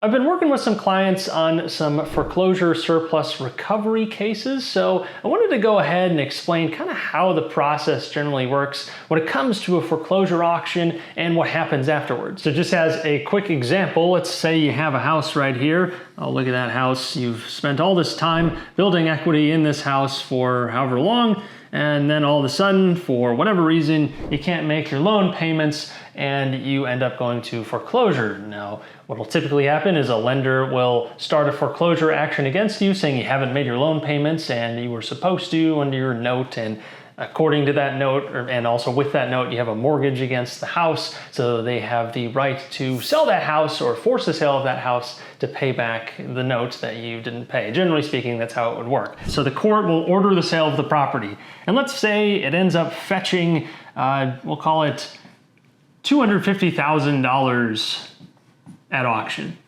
I've been working with some clients on some foreclosure surplus recovery cases, so I wanted to go ahead and explain kind of how the process generally works when it comes to a foreclosure auction and what happens afterwards. So just as a quick example, let's say you have a house right here. Oh, look at that house. You've spent all this time building equity in this house for however long, and then all of a sudden, for whatever reason, you can't make your loan payments and you end up going to foreclosure. Now, what will typically happen is a lender will start a foreclosure action against you saying you haven't made your loan payments and you were supposed to under your note, and according to that note, and also with that note, you have a mortgage against the house, so they have the right to sell that house or force the sale of that house to pay back the note that you didn't pay. Generally speaking, that's how it would work. So the court will order the sale of the property, and let's say it ends up fetching, we'll call it $250,000 at auction.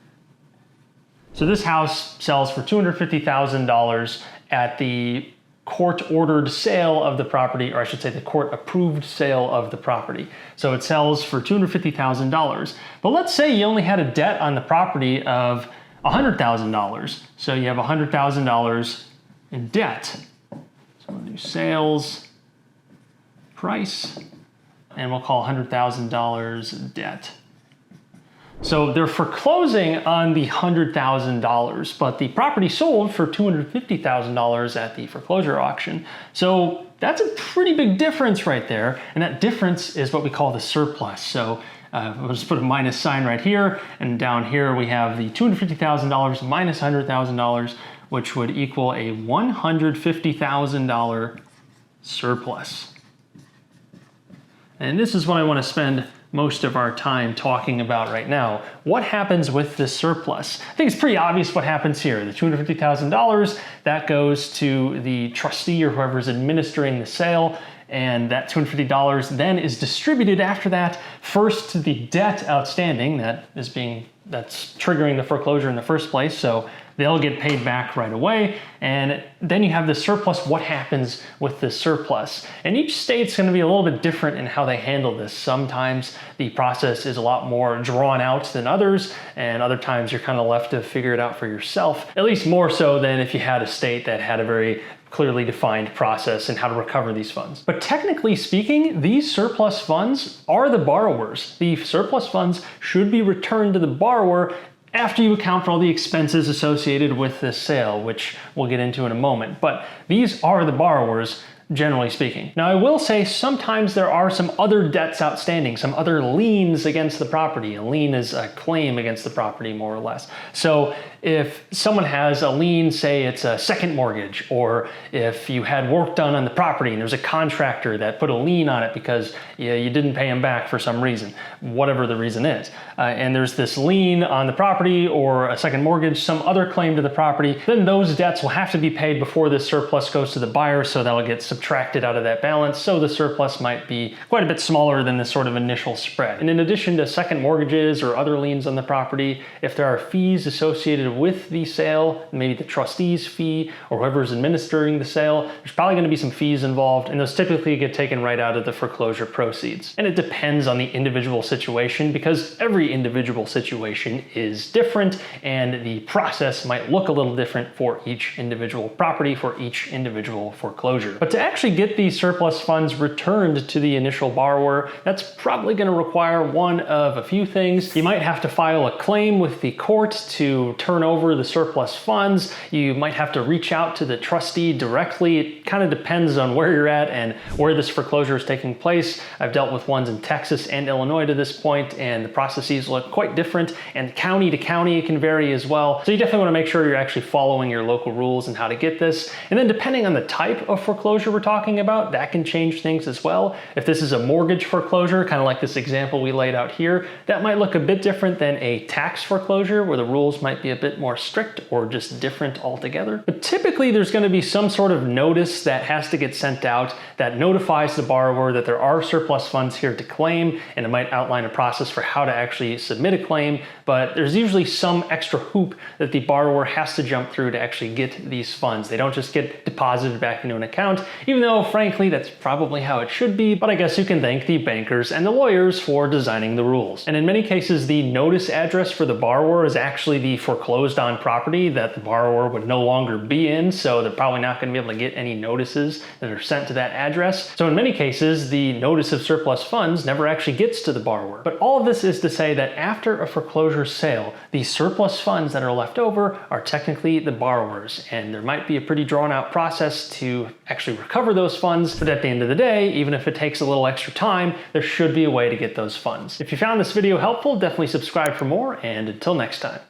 So this house sells for $250,000 at the court-ordered sale of the property, or I should say the court-approved sale of the property. So it sells for $250,000. But let's say you only had a debt on the property of $100,000. So you have $100,000 in debt. So we'll do sales price, and we'll call $100,000 debt. So they're foreclosing on the $100,000, but the property sold for $250,000 at the foreclosure auction. So that's a pretty big difference right there. And that difference is what we call the surplus. So we'll just put a minus sign right here. And down here we have the $250,000 minus $100,000, which would equal a $150,000 surplus. And this is what I want to spend most of our time talking about right now. What happens with this surplus? I think it's pretty obvious what happens here. The $250,000, that goes to the trustee or whoever's administering the sale, and that $250 then is distributed after that, first to the debt outstanding that's triggering the foreclosure in the first place. So they'll get paid back right away. And then you have the surplus. What happens with the surplus? And each state's going to be a little bit different in how they handle this. Sometimes the process is a lot more drawn out than others, and other times you're kind of left to figure it out for yourself, at least more so than if you had a state that had a very clearly defined process and how to recover these funds. But technically speaking, these surplus funds are the borrowers. The surplus funds should be returned to the borrower after you account for all the expenses associated with this sale, which we'll get into in a moment. But these are the borrowers, generally speaking. Now, I will say sometimes there are some other debts outstanding, some other liens against the property. A lien is a claim against the property, more or less. So if someone has a lien, say it's a second mortgage, or if you had work done on the property and there's a contractor that put a lien on it because you didn't pay him back for some reason, whatever the reason is, and there's this lien on the property or a second mortgage, some other claim to the property, then those debts will have to be paid before this surplus goes to the buyer, so that'll get subtracted out of that balance. So the surplus might be quite a bit smaller than this sort of initial spread. And in addition to second mortgages or other liens on the property, if there are fees associated with the sale, maybe the trustee's fee or whoever's administering the sale, there's probably going to be some fees involved, and those typically get taken right out of the foreclosure proceeds. And it depends on the individual situation, because every individual situation is different and the process might look a little different for each individual property, for each individual foreclosure. But to actually get these surplus funds returned to the initial borrower, that's probably going to require one of a few things. You might have to file a claim with the court to turn over the surplus funds. You might have to reach out to the trustee directly. It kind of depends on where you're at and where this foreclosure is taking place. I've dealt with ones in Texas and Illinois to this point, and the processes look quite different, and county to county it can vary as well. So you definitely want to make sure you're actually following your local rules and how to get this. And then depending on the type of foreclosure we're talking about, that can change things as well. If this is a mortgage foreclosure, kind of like this example we laid out here, that might look a bit different than a tax foreclosure, where the rules might be a bit more strict or just different altogether. But typically there's going to be some sort of notice that has to get sent out that notifies the borrower that there are surplus funds here to claim, and it might outline a process for how to actually submit a claim, but there's usually some extra hoop that the borrower has to jump through to actually get these funds. They don't just get deposited back into an account. even though frankly that's probably how it should be, but I guess you can thank the bankers and the lawyers for designing the rules. And in many cases, the notice address for the borrower is actually the foreclosed on property that the borrower would no longer be in, so they're probably not going to be able to get any notices that are sent to that address. So in many cases, the notice of surplus funds never actually gets to the borrower. But all of this is to say that after a foreclosure sale, the surplus funds that are left over are technically the borrower's, and there might be a pretty drawn out process to actually recover those funds, but at the end of the day, even if it takes a little extra time, there should be a way to get those funds. If you found this video helpful, definitely subscribe for more, and until next time.